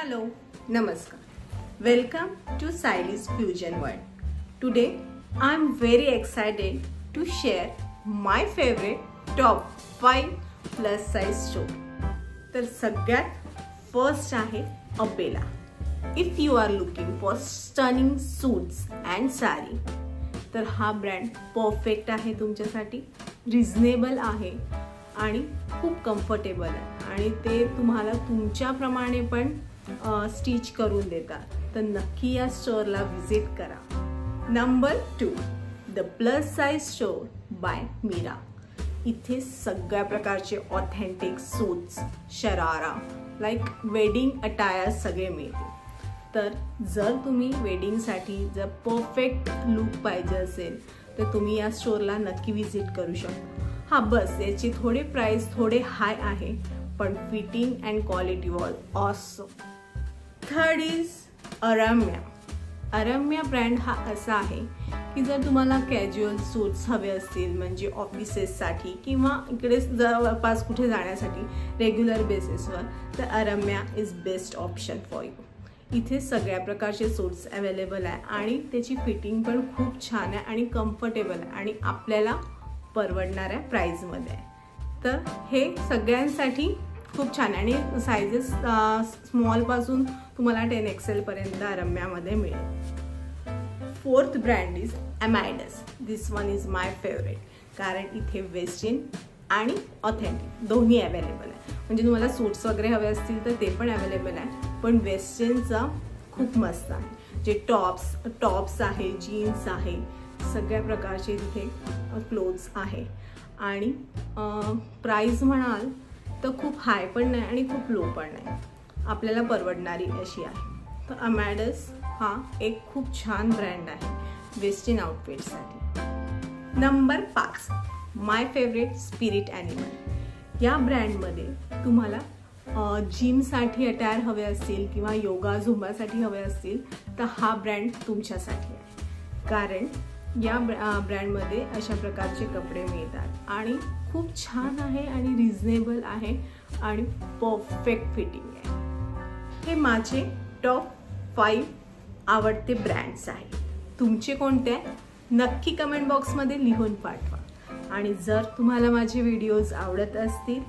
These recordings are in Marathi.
Hello, Namaskar. Welcome to Saily's Fusion World. Today, I'm very excited to share my favorite top 5 plus size store. तर सगळ्यात फर्स्ट आहे Abela. If you are looking for stunning suits and sari, तर हा ब्रँड परफेक्ट आहे तुमच्यासाठी. रिझनेबल आहे आणि खूप कम्फर्टेबल आहे आणि ते तुम्हाला तुमच्याप्रमाणे पण स्टिच करून देतात. तर नक्की या स्टोअरला विजिट करा. Number 2, the plus size store by Meera. इथे सगळ्या प्रकारचे authentic suits, sharara, like wedding attire सगळे मिळते. तर जर तुम्ही वेडिंगसाठी जर परफेक्ट लुक पाहिजे असेल तर तुम्ही या स्टोअरला नक्की विजिट करू शकता. हां, बस याची थोडी प्राइस थोडे हाय आहे, पण fitting and quality was awesome. Third is Aramya. Aramya brand हा असा आहे की जर तुम्हाला कॅज्युअल सूट्स हवे असतील, म्हणजे ऑफिसेससाठी किंवा इकडे जवळपास कुठे जाण्यासाठी रेग्युलर बेसिसवर, तर Aramya is best option for you. इथे सगळ्या प्रकारचे सूट्स अवेलेबल आहे आणि त्याची फिटिंग पण खूप छान आहे आणि कम्फर्टेबल आहे आणि आपल्याला परवडणाऱ्या प्राईजमध्ये आहे. तर हे सगळ्यांसाठी खूप छान आहे आणि सायझेस स्मॉलपासून तुम्हाला 10XL पर्यंत अरम्यामध्ये मिळेल. Fourth brand is Amydus. This one is my favourite, कारण इथे वेस्टर्न आणि ऑथेंटिक दोन्ही अवेलेबल आहे. म्हणजे तुम्हाला सूट्स वगैरे हवे असतील तर ते पण अवेलेबल आहे, पण वेस्टर्नचा खूप मस्त आहे. जे टॉप्स आहे, जीन्स आहे, सगळ्या प्रकारचे तिथे क्लोथ्स आहे आणि प्राईस म्हणाल तर खूप हाय पण नाही आणि खूप लो पण नाही, आपल्याला परवडणारी अशी आहे. तर अमॅडस हा एक खूप छान ब्रँड आहे वेस्टर्न आउटफिटसाठी. नंबर 5, माय फेवरेट स्पिरिट ॲनिमल. या ब्रँडमध्ये तुम्हाला जिमसाठी अटायर हवे असतील किंवा योगा झुंबासाठी हवे असतील तर हा ब्रँड तुमच्यासाठी आहे, कारण या ब्रँडमध्ये अशा प्रकारचे कपडे मिळतात आणि खूप छान आहे आणि रिझनेबल आहे आणि परफेक्ट फिटिंग आहे. हे माझे टॉप 5 आवडते ब्रँड्स आहेत. तुमचे कोणते नक्की कमेंट बॉक्समध्ये लिहून पाठवा. आणि जर तुम्हाला माझे व्हिडिओज आवडत असतील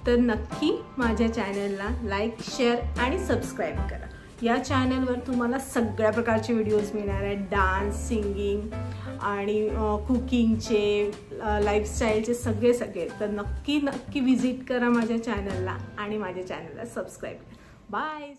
तर नक्की माझ्या चॅनलला लाईक, शेअर आणि सबस्क्राईब करा. या चॅनलवर तुम्हाला सगळ्या प्रकारचे व्हिडिओज मिळणार आहेत. डान्स, सिंगिंग आणि कुकिंगचे, लाईफस्टाईलचे सगळे. तर नक्की विजिट करा माझ्या चॅनलला आणि माझ्या चॅनलला सबस्क्राईब करा. बाय.